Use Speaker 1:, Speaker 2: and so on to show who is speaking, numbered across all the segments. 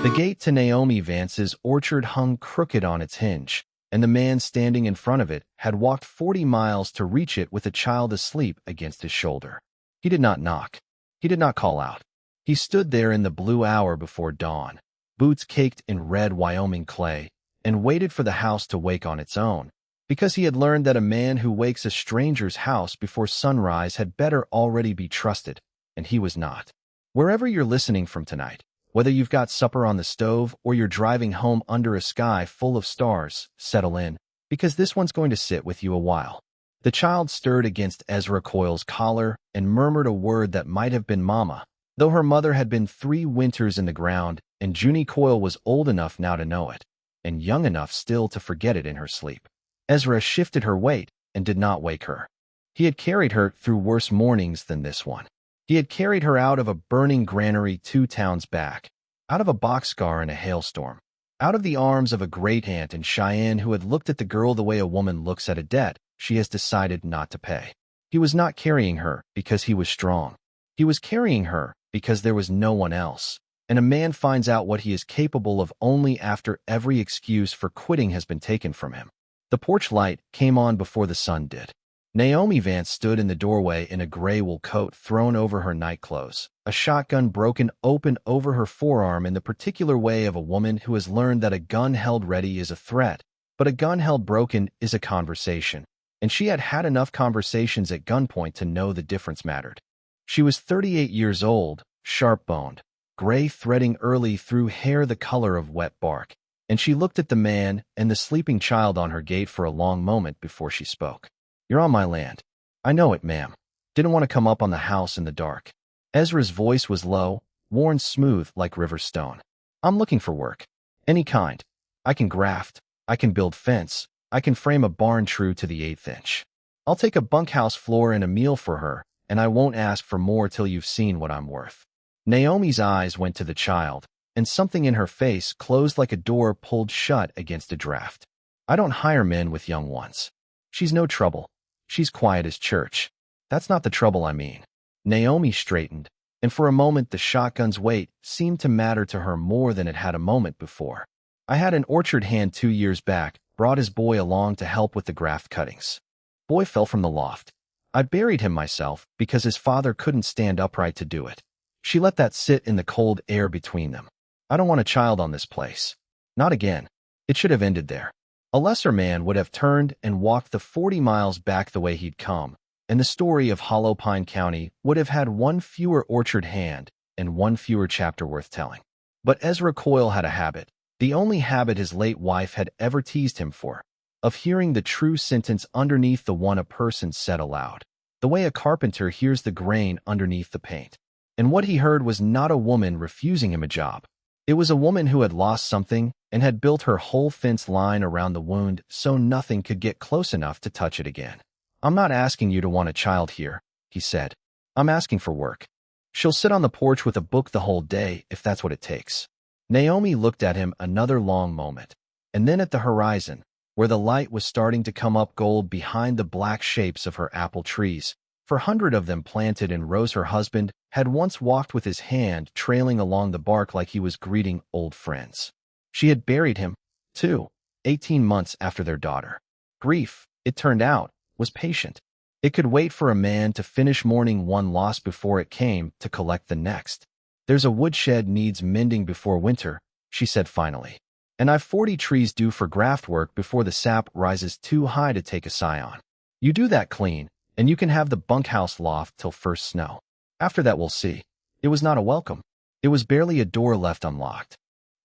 Speaker 1: The gate to Naomi Vance's orchard hung crooked on its hinge, and the man standing in front of it had walked 40 miles to reach it with a child asleep against his shoulder. He did not knock. He did not call out. He stood there in the blue hour before dawn, boots caked in red Wyoming clay, and waited for the house to wake on its own, because he had learned that a man who wakes a stranger's house before sunrise had better already be trusted, and he was not. Wherever you're listening from tonight, whether you've got supper on the stove or you're driving home under a sky full of stars, settle in, because this one's going to sit with you a while. The child stirred against Ezra Coyle's collar and murmured a word that might have been mama, though her mother had been 3 winters in the ground, and Junie Coyle was old enough now to know it, and young enough still to forget it in her sleep. Ezra shifted her weight and did not wake her. He had carried her through worse mornings than this one. He had carried her out of a burning granary 2 towns back, out of a boxcar in a hailstorm, out of the arms of a great-aunt in Cheyenne who had looked at the girl the way a woman looks at a debt she has decided not to pay. He was not carrying her because he was strong. He was carrying her because there was no one else, and a man finds out what he is capable of only after every excuse for quitting has been taken from him. The porch light came on before the sun did. Naomi Vance stood in the doorway in a gray wool coat thrown over her nightclothes, a shotgun broken open over her forearm in the particular way of a woman who has learned that a gun held ready is a threat, but a gun held broken is a conversation, and she had had enough conversations at gunpoint to know the difference mattered. She was 38 years old, sharp-boned, gray threading early through hair the color of wet bark, and she looked at the man and the sleeping child on her gate for a long moment before she spoke. "You're on my land." "I know it, ma'am. Didn't want to come up on the house in the dark." Ezra's voice was low, worn smooth like river stone. "I'm looking for work. Any kind. I can graft. I can build fence. I can frame a barn true to the 1/8 inch. I'll take a bunkhouse floor and a meal for her, and I won't ask for more till you've seen what I'm worth." Naomi's eyes went to the child, and something in her face closed like a door pulled shut against a draft. "I don't hire men with young ones. She's no trouble. She's quiet as church. That's not the trouble I mean." Naomi straightened, and for a moment the shotgun's weight seemed to matter to her more than it had a moment before. "I had an orchard hand 2 years back, brought his boy along to help with the graft cuttings. Boy fell from the loft. I buried him myself because his father couldn't stand upright to do it. She let that sit in the cold air between them. I don't want a child on this place. Not again. It should have ended there." A lesser man would have turned and walked the 40 miles back the way he'd come, and the story of Hollow Pine County would have had 1 fewer orchard hand and 1 fewer chapter worth telling. But Ezra Coyle had a habit, the only habit his late wife had ever teased him for, of hearing the true sentence underneath the one a person said aloud, the way a carpenter hears the grain underneath the paint. And what he heard was not a woman refusing him a job. It was a woman who had lost something and had built her whole fence line around the wound so nothing could get close enough to touch it again. "I'm not asking you to want a child here," he said. "I'm asking for work. She'll sit on the porch with a book the whole day if that's what it takes." Naomi looked at him another long moment, and then at the horizon, where the light was starting to come up gold behind the black shapes of her apple trees, for 100 of them planted in rows her husband had once walked with his hand trailing along the bark like he was greeting old friends. She had buried him, too, 18 months after their daughter. Grief, it turned out, was patient. It could wait for a man to finish mourning one loss before it came to collect the next. "There's a woodshed needs mending before winter," she said finally. "And I've 40 trees due for graft work before the sap rises too high to take a sigh on. You do that clean, and you can have the bunkhouse loft till first snow. After that we'll see." It was not a welcome. It was barely a door left unlocked.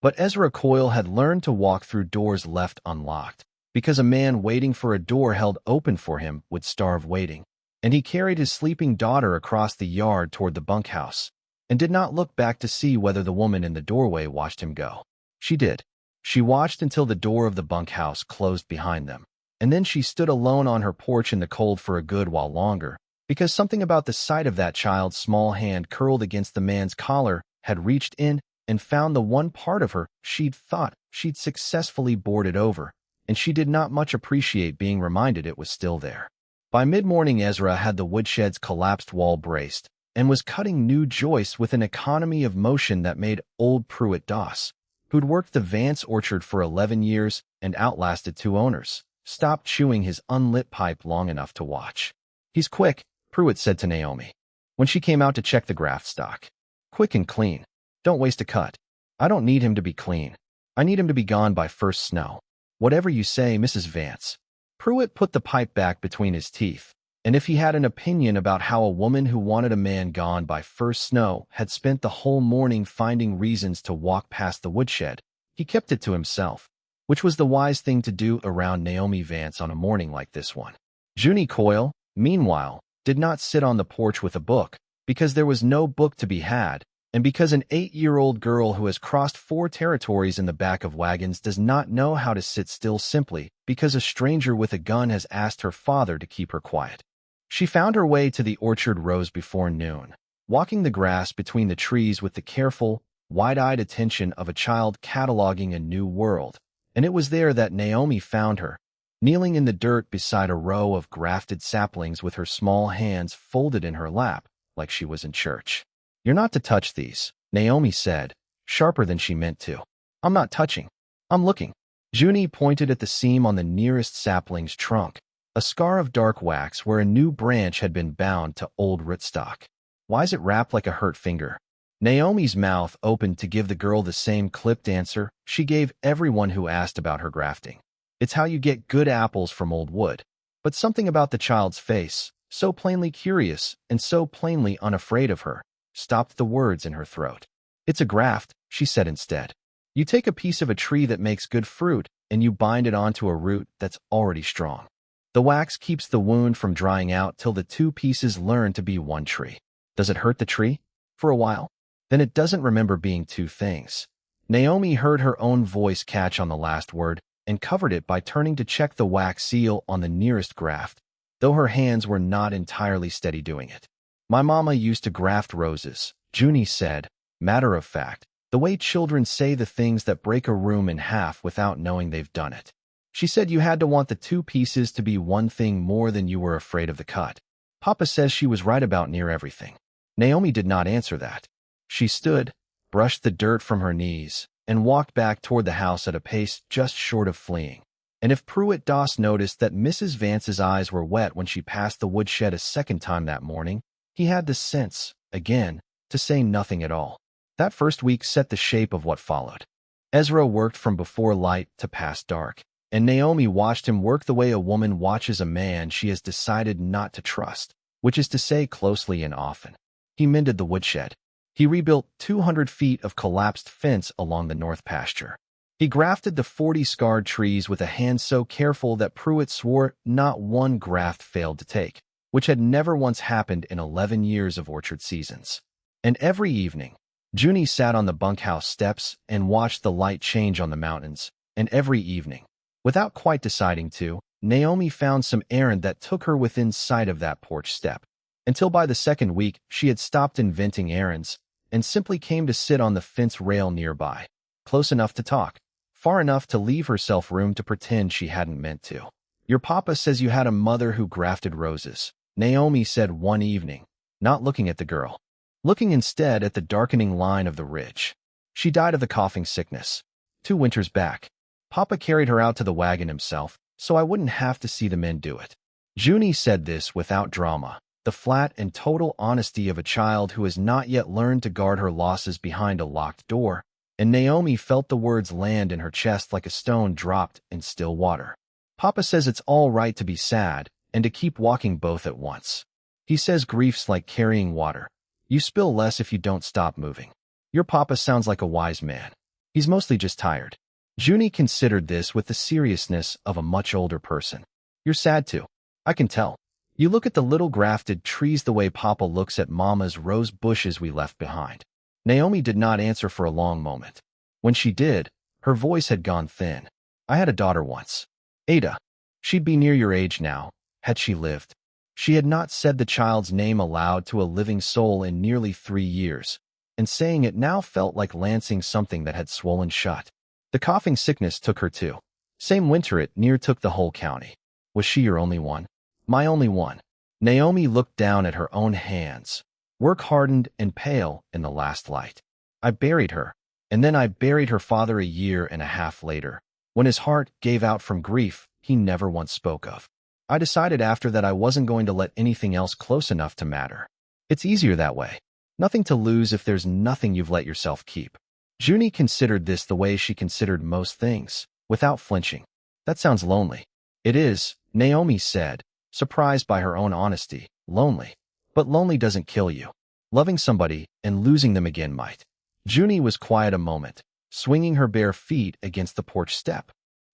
Speaker 1: But Ezra Coyle had learned to walk through doors left unlocked, because a man waiting for a door held open for him would starve waiting, and he carried his sleeping daughter across the yard toward the bunkhouse, and did not look back to see whether the woman in the doorway watched him go. She did. She watched until the door of the bunkhouse closed behind them, and then she stood alone on her porch in the cold for a good while longer, because something about the sight of that child's small hand curled against the man's collar had reached in and found the one part of her she'd thought she'd successfully boarded over, and she did not much appreciate being reminded it was still there. By mid-morning Ezra had the woodshed's collapsed wall braced, and was cutting new joists with an economy of motion that made old Pruitt Doss, who'd worked the Vance orchard for 11 years and outlasted 2 owners, stopped chewing his unlit pipe long enough to watch. "He's quick," Pruitt said to Naomi, when she came out to check the graft stock. "Quick and clean. Don't waste a cut." "I don't need him to be clean. I need him to be gone by first snow." "Whatever you say, Mrs. Vance." Pruitt put the pipe back between his teeth, and if he had an opinion about how a woman who wanted a man gone by first snow had spent the whole morning finding reasons to walk past the woodshed, he kept it to himself, which was the wise thing to do around Naomi Vance on a morning like this one. Junie Coyle, meanwhile, did not sit on the porch with a book, because there was no book to be had, and because an 8-year-old girl who has crossed 4 territories in the back of wagons does not know how to sit still simply because a stranger with a gun has asked her father to keep her quiet. She found her way to the orchard rows before noon, walking the grass between the trees with the careful, wide-eyed attention of a child cataloging a new world, and it was there that Naomi found her, kneeling in the dirt beside a row of grafted saplings with her small hands folded in her lap like she was in church. "You're not to touch these," Naomi said, sharper than she meant to. "I'm not touching. I'm looking." Junie pointed at the seam on the nearest sapling's trunk, a scar of dark wax where a new branch had been bound to old rootstock. "Why's it wrapped like a hurt finger?" Naomi's mouth opened to give the girl the same clipped answer she gave everyone who asked about her grafting. "It's how you get good apples from old wood." But something about the child's face, so plainly curious and so plainly unafraid of her, stopped the words in her throat. "It's a graft," she said instead. "You take a piece of a tree that makes good fruit and you bind it onto a root that's already strong. The wax keeps the wound from drying out till the 2 pieces learn to be one tree. Does it hurt the tree? For a while. Then it doesn't remember being 2 things." Naomi heard her own voice catch on the last word and covered it by turning to check the wax seal on the nearest graft, though her hands were not entirely steady doing it. "My mama used to graft roses," Junie said, matter of fact, the way children say the things that break a room in half without knowing they've done it. "She said you had to want the 2 pieces to be one thing more than you were afraid of the cut. Papa says she was right about near everything." Naomi did not answer that. She stood, brushed the dirt from her knees, and walked back toward the house at a pace just short of fleeing. And if Pruitt Doss noticed that Mrs. Vance's eyes were wet when she passed the woodshed a second time that morning, he had the sense, again, to say nothing at all. That first week set the shape of what followed. Ezra worked from before light to past dark, and Naomi watched him work the way a woman watches a man she has decided not to trust, which is to say closely and often. He mended the woodshed. He rebuilt 200 feet of collapsed fence along the north pasture. He grafted the 40 scarred trees with a hand so careful that Pruitt swore not one graft failed to take, which had never once happened in 11 years of orchard seasons. And every evening, Junie sat on the bunkhouse steps and watched the light change on the mountains, and every evening, without quite deciding to, Naomi found some errand that took her within sight of that porch step, until by the second week she had stopped inventing errands and simply came to sit on the fence rail nearby, close enough to talk, far enough to leave herself room to pretend she hadn't meant to. "Your papa says you had a mother who grafted roses," Naomi said one evening, not looking at the girl, looking instead at the darkening line of the ridge. "She died of the coughing sickness 2 winters back. Papa carried her out to the wagon himself, so I wouldn't have to see the men do it." Junie said this without drama, the flat and total honesty of a child who has not yet learned to guard her losses behind a locked door, and Naomi felt the words land in her chest like a stone dropped in still water. "Papa says it's all right to be sad and to keep walking both at once. He says grief's like carrying water. You spill less if you don't stop moving. Your papa sounds like a wise man. He's mostly just tired." Junie considered this with the seriousness of a much older person. "You're sad too. I can tell. You look at the little grafted trees the way Papa looks at Mama's rose bushes we left behind." Naomi did not answer for a long moment. When she did, her voice had gone thin. "I had a daughter once. Ada. She'd be near your age now, had she lived." She had not said the child's name aloud to a living soul in nearly 3 years, and saying it now felt like lancing something that had swollen shut. "The coughing sickness took her too. Same winter it near took the whole county." "Was she your only one?" "My only one." Naomi looked down at her own hands, work-hardened and pale in the last light. "I buried her, And then I buried her father a year and a half later. When his heart gave out from grief he never once spoke of. I decided after that I wasn't going to let anything else close enough to matter. It's easier that way. Nothing to lose if there's nothing you've let yourself keep. Junie considered this the way she considered most things, without flinching. That sounds lonely. It is, Naomi said, surprised by her own honesty. Lonely. But lonely doesn't kill you. Loving somebody and losing them again might. Junie was quiet a moment, swinging her bare feet against the porch step.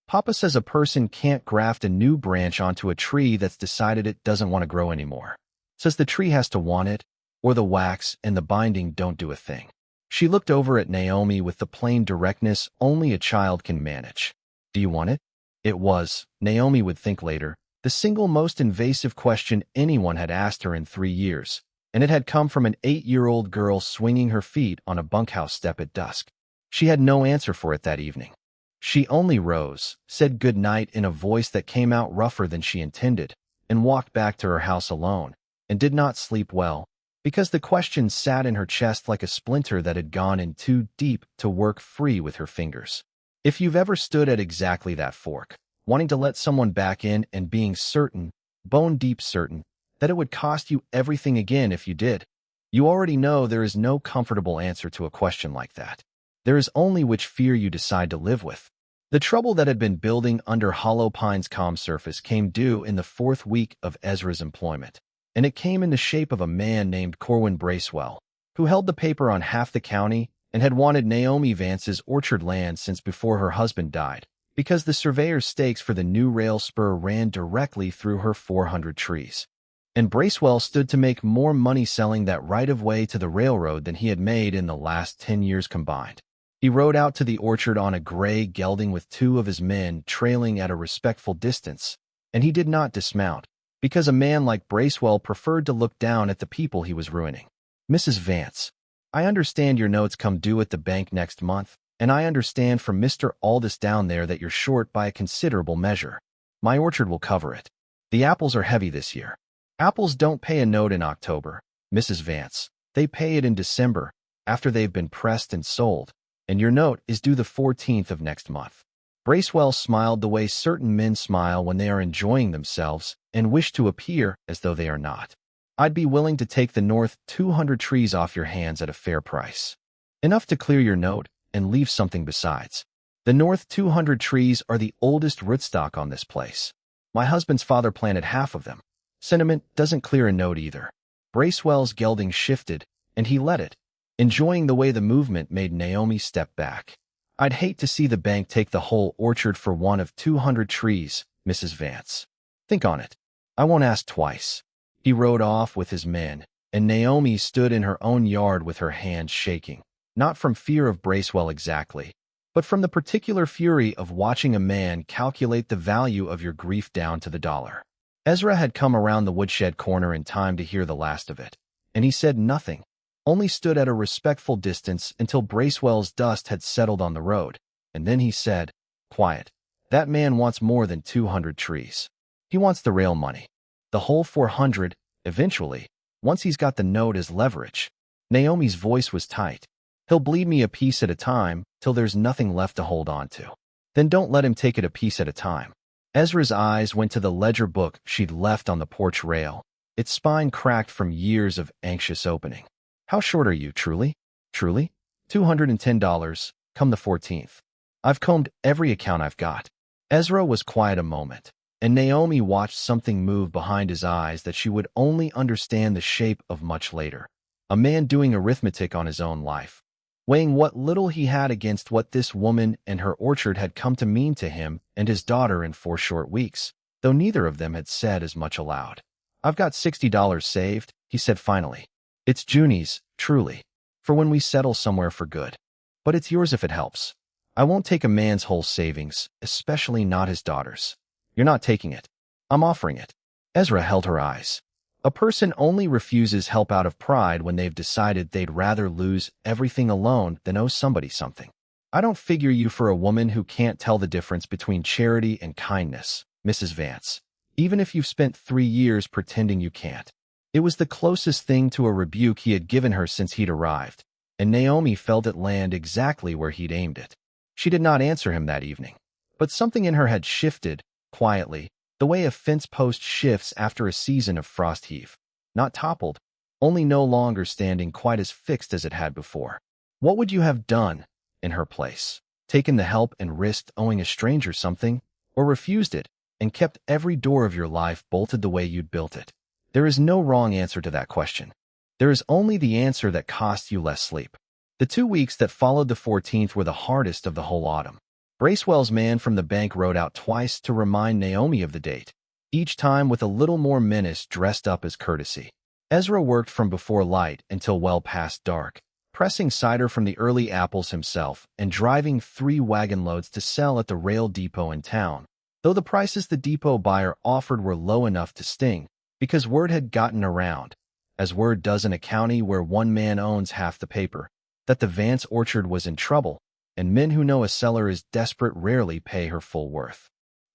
Speaker 1: Papa says a person can't graft a new branch onto a tree that's decided it doesn't want to grow anymore. Says the tree has to want it, or the wax and the binding don't do a thing. She looked over at Naomi with the plain directness only a child can manage. Do you want it? It was, Naomi would think later, the single most invasive question anyone had asked her in 3 years, and it had come from an 8-year-old girl swinging her feet on a bunkhouse step at dusk. She had no answer for it that evening. She only rose, said good night in a voice that came out rougher than she intended, and walked back to her house alone, and did not sleep well, because the question sat in her chest like a splinter that had gone in too deep to work free with her fingers. If you've ever stood at exactly that fork, wanting to let someone back in and being certain, bone-deep certain, that it would cost you everything again if you did, you already know there is no comfortable answer to a question like that. There is only which fear you decide to live with. The trouble that had been building under Hollow Pine's calm surface came due in the 4th week of Ezra's employment, and it came in the shape of a man named Corwin Bracewell, who held the paper on half the county and had wanted Naomi Vance's orchard land since before her husband died, because the surveyor's stakes for the new rail spur ran directly through her 400 trees. And Bracewell stood to make more money selling that right-of-way to the railroad than he had made in the last 10 years combined. He rode out to the orchard on a gray gelding with 2 of his men trailing at a respectful distance, and he did not dismount, because a man like Bracewell preferred to look down at the people he was ruining. Mrs. Vance, I understand your notes come due at the bank next month, and I understand from Mr. Aldous down there that you're short by a considerable measure. My orchard will cover it. The apples are heavy this year. Apples don't pay a note in October, Mrs. Vance. They pay it in December, after they've been pressed and sold, and your note is due the 14th of next month. Bracewell smiled the way certain men smile when they are enjoying themselves and wish to appear as though they are not. I'd be willing to take the north 200 trees off your hands at a fair price. Enough to clear your note and leave something besides. The north 200 trees are the oldest rootstock on this place. My husband's father planted half of them. Sentiment doesn't clear a note either. Bracewell's gelding shifted, and he let it, enjoying the way the movement made Naomi step back. I'd hate to see the bank take the whole orchard for one of 200 trees, Mrs. Vance. Think on it. I won't ask twice. He rode off with his men, and Naomi stood in her own yard with her hands shaking, not from fear of Bracewell exactly, but from the particular fury of watching a man calculate the value of your grief down to the dollar. Ezra had come around the woodshed corner in time to hear the last of it, and he said nothing, only stood at a respectful distance until Bracewell's dust had settled on the road, and then he said, "Quiet. That man wants more than 200 trees. He wants the rail money. The whole 400, eventually, once he's got the note as leverage." Naomi's voice was tight. "He'll bleed me a piece at a time till there's nothing left to hold on to. Then don't let him take it a piece at a time." Ezra's eyes went to the ledger book she'd left on the porch rail, its spine cracked from years of anxious opening. "How short are you, truly? Truly? $210, come the 14th. I've combed every account I've got." Ezra was quiet a moment, and Naomi watched something move behind his eyes that she would only understand the shape of much later. A man doing arithmetic on his own life, weighing what little he had against what this woman and her orchard had come to mean to him and his daughter in 4 short weeks, though neither of them had said as much aloud. "I've got $60 saved," he said finally. "It's Junie's, truly, for when we settle somewhere for good. But it's yours if it helps. I won't take a man's whole savings, especially not his daughter's." "You're not taking it. I'm offering it." Ezra held her eyes. A person only refuses help out of pride when they've decided they'd rather lose everything alone than owe somebody something. "I don't figure you for a woman who can't tell the difference between charity and kindness, Mrs. Vance, even if you've spent 3 years pretending you can't." It was the closest thing to a rebuke he had given her since he'd arrived, and Naomi felt it land exactly where he'd aimed it. She did not answer him that evening, but something in her had shifted, quietly, the way a fence post shifts after a season of frost heave. Not toppled, only no longer standing quite as fixed as it had before. What would you have done in her place? Taken the help and risked owing a stranger something, or refused it and kept every door of your life bolted the way you'd built it? There is no wrong answer to that question. There is only the answer that costs you less sleep. The 2 weeks that followed the 14th were the hardest of the whole autumn. Bracewell's man from the bank rode out twice to remind Naomi of the date, each time with a little more menace dressed up as courtesy. Ezra worked from before light until well past dark, pressing cider from the early apples himself and driving 3 wagon loads to sell at the rail depot in town, though the prices the depot buyer offered were low enough to sting, because word had gotten around, as word does in a county where one man owns half the paper, that the Vance orchard was in trouble, and men who know a seller is desperate rarely pay her full worth.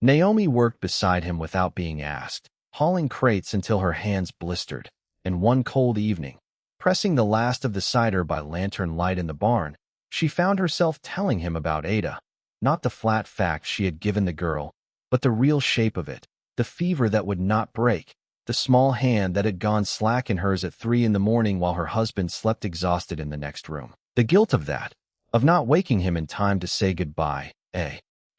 Speaker 1: Naomi worked beside him without being asked, hauling crates until her hands blistered, and one cold evening, pressing the last of the cider by lantern light in the barn, she found herself telling him about Ada, not the flat facts she had given the girl, but the real shape of it, the fever that would not break, the small hand that had gone slack in hers at 3 in the morning while her husband slept exhausted in the next room. The guilt of that, of not waking him in time to say goodbye,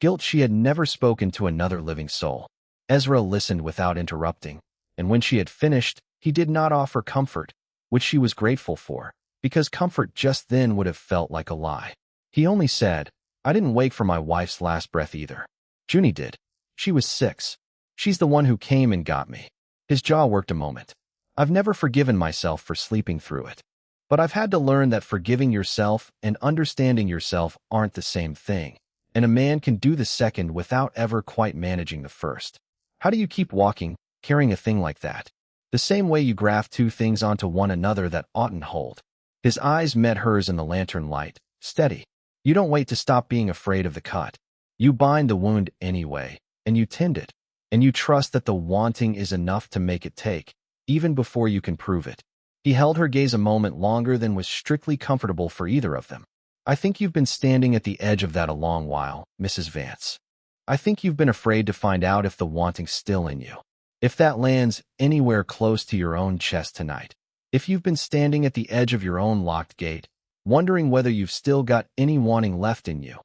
Speaker 1: guilt she had never spoken to another living soul. Ezra listened without interrupting, and when she had finished, he did not offer comfort, which she was grateful for, because comfort just then would have felt like a lie. He only said, "I didn't wake for my wife's last breath either. Junie did. She was 6. She's the one who came and got me." His jaw worked a moment. "I've never forgiven myself for sleeping through it. But I've had to learn that forgiving yourself and understanding yourself aren't the same thing, and a man can do the second without ever quite managing the first. How do you keep walking, carrying a thing like that? The same way you graft 2 things onto one another that oughtn't hold." His eyes met hers in the lantern light, steady. "You don't wait to stop being afraid of the cut. You bind the wound anyway, and you tend it, and you trust that the wanting is enough to make it take, even before you can prove it." He held her gaze a moment longer than was strictly comfortable for either of them. "I think you've been standing at the edge of that a long while, Mrs. Vance. I think you've been afraid to find out if the wanting's still in you. If that lands anywhere close to your own chest tonight. If you've been standing at the edge of your own locked gate, wondering whether you've still got any wanting left in you.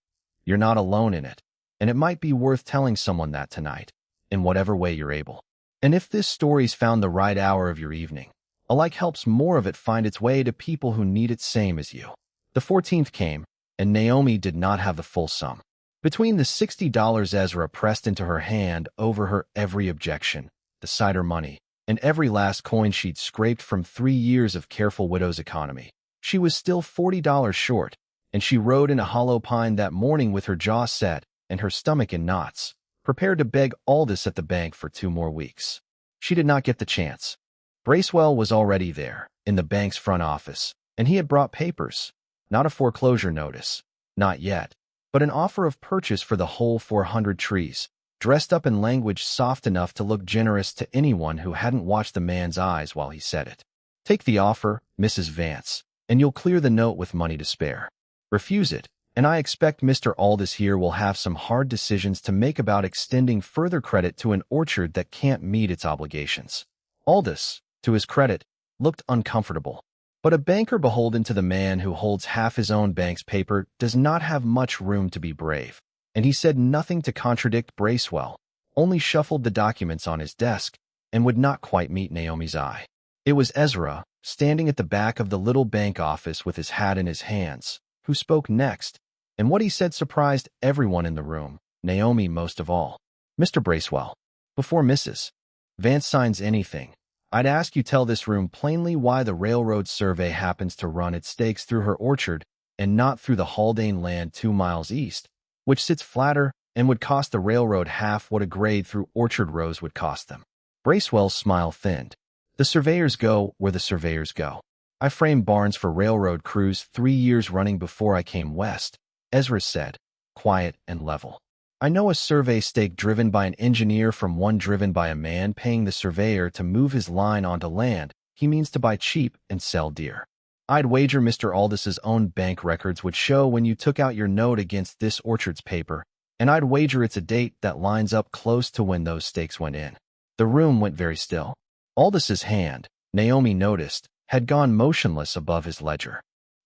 Speaker 1: You're not alone in it, and it might be worth telling someone that tonight, in whatever way you're able. And if this story's found the right hour of your evening, alike helps more of it find its way to people who need it same as you." The 14th came, and Naomi did not have the full sum. Between the $60 Ezra pressed into her hand over her every objection, the cider money, and every last coin she'd scraped from 3 years of careful widow's economy, she was still $40 short, and she rode in a hollow pine that morning with her jaw set and her stomach in knots, prepared to beg Aldous at the bank for 2 more weeks. She did not get the chance. Bracewell was already there, in the bank's front office, and he had brought papers. Not a foreclosure notice, not yet, but an offer of purchase for the whole 400 trees, dressed up in language soft enough to look generous to anyone who hadn't watched the man's eyes while he said it. "Take the offer, Mrs. Vance, and you'll clear the note with money to spare. Refuse it, and I expect Mr. Aldous here will have some hard decisions to make about extending further credit to an orchard that can't meet its obligations." Aldous, to his credit, looked uncomfortable. But a banker beholden to the man who holds half his own bank's paper does not have much room to be brave, and he said nothing to contradict Bracewell, only shuffled the documents on his desk, and would not quite meet Naomi's eye. It was Ezra, standing at the back of the little bank office with his hat in his hands, who spoke next, and what he said surprised everyone in the room, Naomi most of all. "Mr. Bracewell, before Mrs. Vance signs anything, I'd ask you tell this room plainly why the railroad survey happens to run its stakes through her orchard and not through the Haldane land 2 miles east, which sits flatter and would cost the railroad half what a grade through Orchard Rows would cost them." Bracewell's smile thinned. "The surveyors go where the surveyors go. I framed barns for railroad crews 3 years running before I came west," Ezra said, quiet and level. "I know a survey stake driven by an engineer from one driven by a man paying the surveyor to move his line onto land he means to buy cheap and sell dear. I'd wager Mr. Aldis's own bank records would show when you took out your note against this orchard's paper, and I'd wager it's a date that lines up close to when those stakes went in. The room went very still. Aldis's hand, Naomi noticed, had gone motionless above his ledger.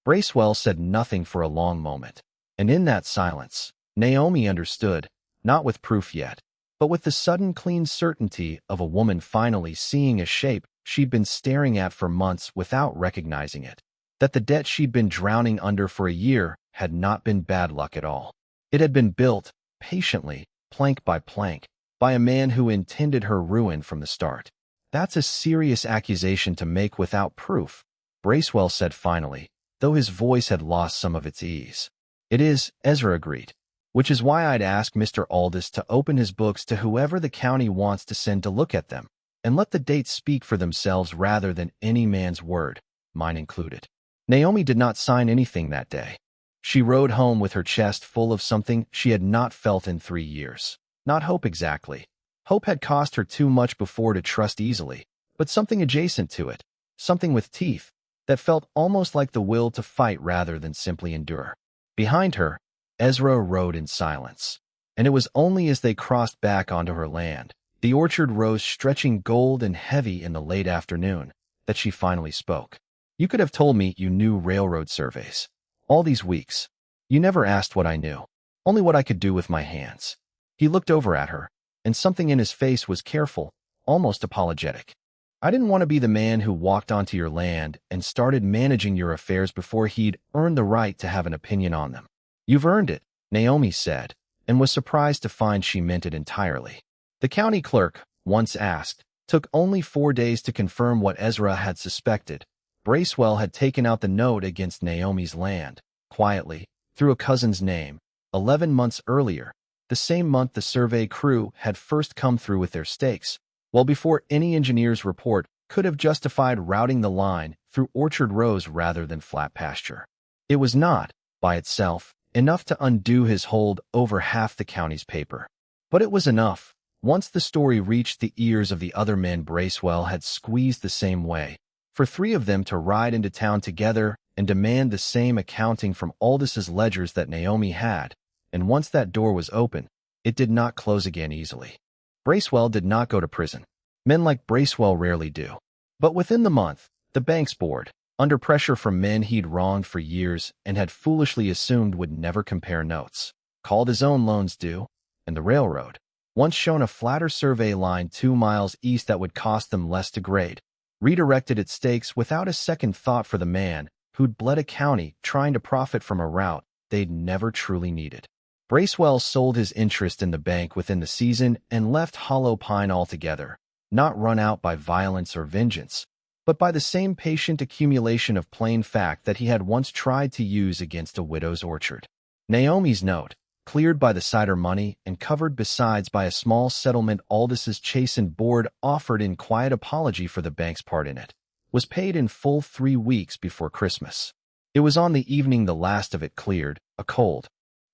Speaker 1: Bracewell said nothing for a long moment, and in that silence, Naomi understood, not with proof yet, but with the sudden clean certainty of a woman finally seeing a shape she'd been staring at for months without recognizing it, that the debt she'd been drowning under for a year had not been bad luck at all. It had been built, patiently, plank by plank, by a man who intended her ruin from the start. That's a serious accusation to make without proof, Bracewell said finally, though his voice had lost some of its ease. It is, Ezra agreed, which is why I'd ask Mr. Aldis to open his books to whoever the county wants to send to look at them, and let the dates speak for themselves rather than any man's word, mine included. Naomi did not sign anything that day. She rode home with her chest full of something she had not felt in 3 years. Not hope exactly. Hope had cost her too much before to trust easily, but something adjacent to it, something with teeth, that felt almost like the will to fight rather than simply endure. Behind her, Ezra rode in silence, and it was only as they crossed back onto her land, the orchard rose stretching gold and heavy in the late afternoon, that she finally spoke. You could have told me you knew railroad surveys. All these weeks. You never asked what I knew, only what I could do with my hands. He looked over at her, and something in his face was careful, almost apologetic. I didn't want to be the man who walked onto your land and started managing your affairs before he'd earned the right to have an opinion on them. You've earned it, Naomi said, and was surprised to find she meant it entirely. The county clerk, once asked, took only 4 days to confirm what Ezra had suspected. Bracewell had taken out the note against Naomi's land, quietly, through a cousin's name, 11 months earlier, the same month the survey crew had first come through with their stakes, well before any engineer's report could have justified routing the line through orchard rows rather than flat pasture. It was not, by itself, enough to undo his hold over half the county's paper. But it was enough, once the story reached the ears of the other men Bracewell had squeezed the same way, for 3 of them to ride into town together and demand the same accounting from Aldis's ledgers that Naomi had, and once that door was open, it did not close again easily. Bracewell did not go to prison. Men like Bracewell rarely do. But within the month, the banks board, under pressure from men he'd wronged for years and had foolishly assumed would never compare notes, called his own loans due, and the railroad, once shown a flatter survey line 2 miles east that would cost them less to grade, redirected its stakes without a second thought for the man who'd bled a county trying to profit from a route they'd never truly needed. Bracewell sold his interest in the bank within the season and left Hollow Pine altogether, not run out by violence or vengeance, but by the same patient accumulation of plain fact that he had once tried to use against a widow's orchard. Naomi's note, cleared by the cider money and covered besides by a small settlement Aldis's chastened board offered in quiet apology for the bank's part in it, was paid in full 3 weeks before Christmas. It was on the evening the last of it cleared, a cold,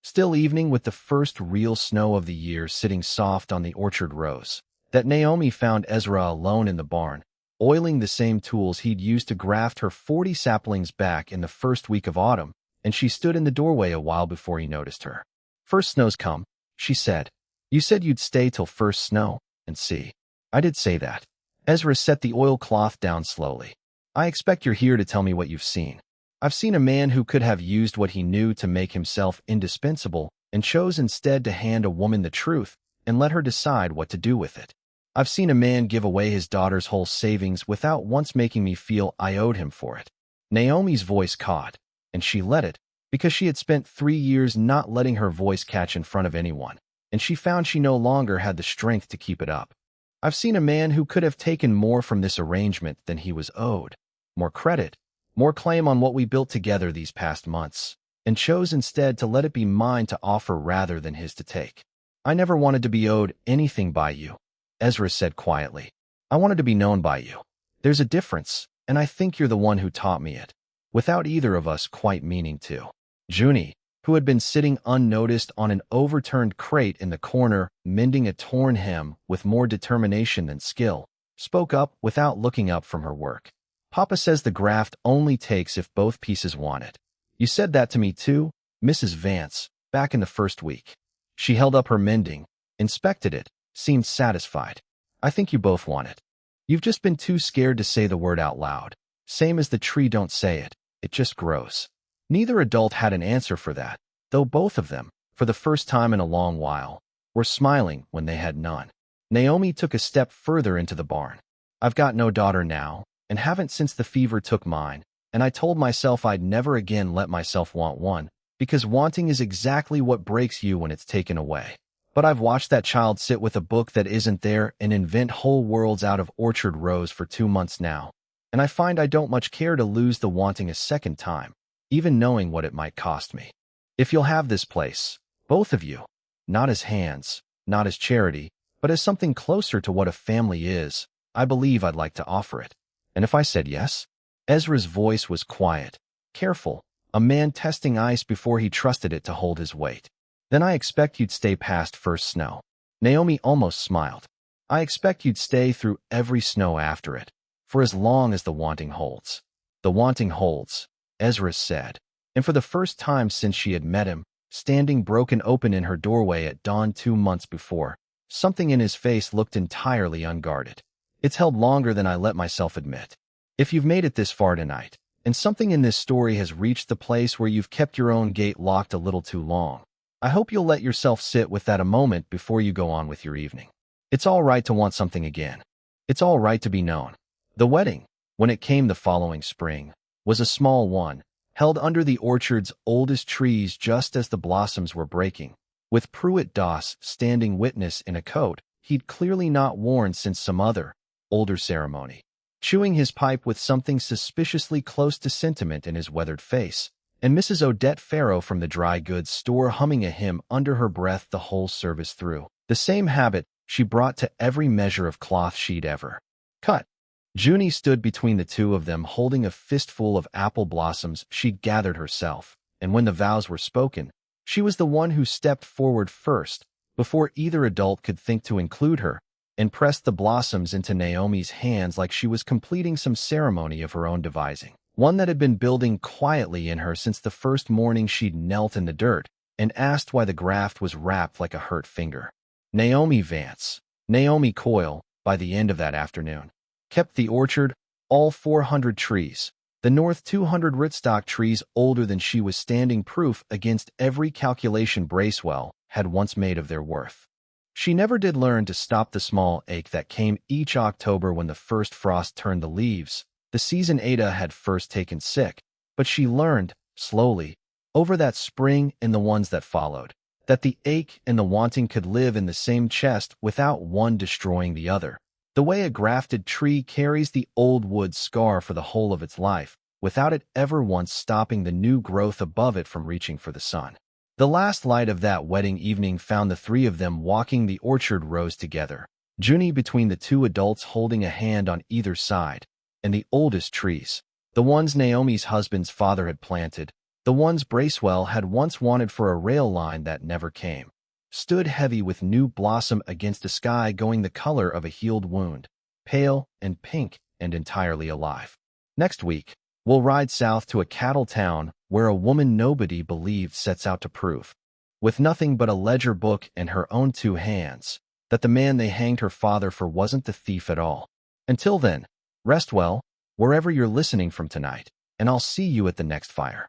Speaker 1: still evening with the first real snow of the year sitting soft on the orchard rows, that Naomi found Ezra alone in the barn, oiling the same tools he'd used to graft her 40 saplings back in the first week of autumn, and she stood in the doorway a while before he noticed her. First snow's come, she said. You said you'd stay till first snow, and see. I did say that. Ezra set the oilcloth down slowly. I expect you're here to tell me what you've seen. I've seen a man who could have used what he knew to make himself indispensable and chose instead to hand a woman the truth and let her decide what to do with it. I've seen a man give away his daughter's whole savings without once making me feel I owed him for it. Naomi's voice caught, and she let it, because she had spent 3 years not letting her voice catch in front of anyone, and she found she no longer had the strength to keep it up. I've seen a man who could have taken more from this arrangement than he was owed, more credit, more claim on what we built together these past months, and chose instead to let it be mine to offer rather than his to take. I never wanted to be owed anything by you, Ezra said quietly. I wanted to be known by you. There's a difference, and I think you're the one who taught me it, without either of us quite meaning to. Junie, who had been sitting unnoticed on an overturned crate in the corner, mending a torn hem with more determination than skill, spoke up without looking up from her work. Papa says the graft only takes if both pieces want it. You said that to me too, Mrs. Vance, back in the first week. She held up her mending, inspected it, seemed satisfied. I think you both want it. You've just been too scared to say the word out loud. Same as the tree, don't say it. It just grows. Neither adult had an answer for that, though both of them, for the first time in a long while, were smiling when they had none. Naomi took a step further into the barn. I've got no daughter now, and haven't since the fever took mine, and I told myself I'd never again let myself want one, because wanting is exactly what breaks you when it's taken away. But I've watched that child sit with a book that isn't there and invent whole worlds out of orchard rows for 2 months now, and I find I don't much care to lose the wanting a second time, even knowing what it might cost me. If you'll have this place, both of you, not as hands, not as charity, but as something closer to what a family is, I believe I'd like to offer it. And if I said yes? Ezra's voice was quiet, careful, a man testing ice before he trusted it to hold his weight. Then I expect you'd stay past first snow. Naomi almost smiled. I expect you'd stay through every snow after it, for as long as the wanting holds. The wanting holds, Ezra said, and for the first time since she had met him, standing broken open in her doorway at dawn 2 months before, something in his face looked entirely unguarded. It's held longer than I let myself admit. If you've made it this far tonight, and something in this story has reached the place where you've kept your own gate locked a little too long, I hope you'll let yourself sit with that a moment before you go on with your evening. It's all right to want something again. It's all right to be known. The wedding, when it came the following spring, was a small one, held under the orchard's oldest trees just as the blossoms were breaking, with Pruitt Doss standing witness in a coat he'd clearly not worn since some other, older ceremony, chewing his pipe with something suspiciously close to sentiment in his weathered face, and Mrs. Odette Farrow from the dry goods store humming a hymn under her breath the whole service through, the same habit she brought to every measure of cloth she'd ever cut. Junie stood between the two of them holding a fistful of apple blossoms she'd gathered herself, and when the vows were spoken, she was the one who stepped forward first, before either adult could think to include her, and pressed the blossoms into Naomi's hands like she was completing some ceremony of her own devising, one that had been building quietly in her since the first morning she'd knelt in the dirt and asked why the graft was wrapped like a hurt finger. Naomi Vance, Naomi Coyle, by the end of that afternoon, kept the orchard, all 400 trees, the north 200 rootstock trees older than she was, standing proof against every calculation Bracewell had once made of their worth. She never did learn to stop the small ache that came each October when the first frost turned the leaves, the season Ada had first taken sick, but she learned, slowly, over that spring and the ones that followed, that the ache and the wanting could live in the same chest without one destroying the other, the way a grafted tree carries the old wood scar for the whole of its life, without it ever once stopping the new growth above it from reaching for the sun. The last light of that wedding evening found the three of them walking the orchard rows together, Junie between the two adults holding a hand on either side, and the oldest trees, the ones Naomi's husband's father had planted, the ones Bracewell had once wanted for a rail line that never came, stood heavy with new blossom against a sky going the color of a healed wound, pale and pink and entirely alive. Next week, we'll ride south to a cattle town where a woman nobody believed sets out to prove, with nothing but a ledger book and her own 2 hands, that the man they hanged her father for wasn't the thief at all. Until then, rest well, wherever you're listening from tonight, and I'll see you at the next fire.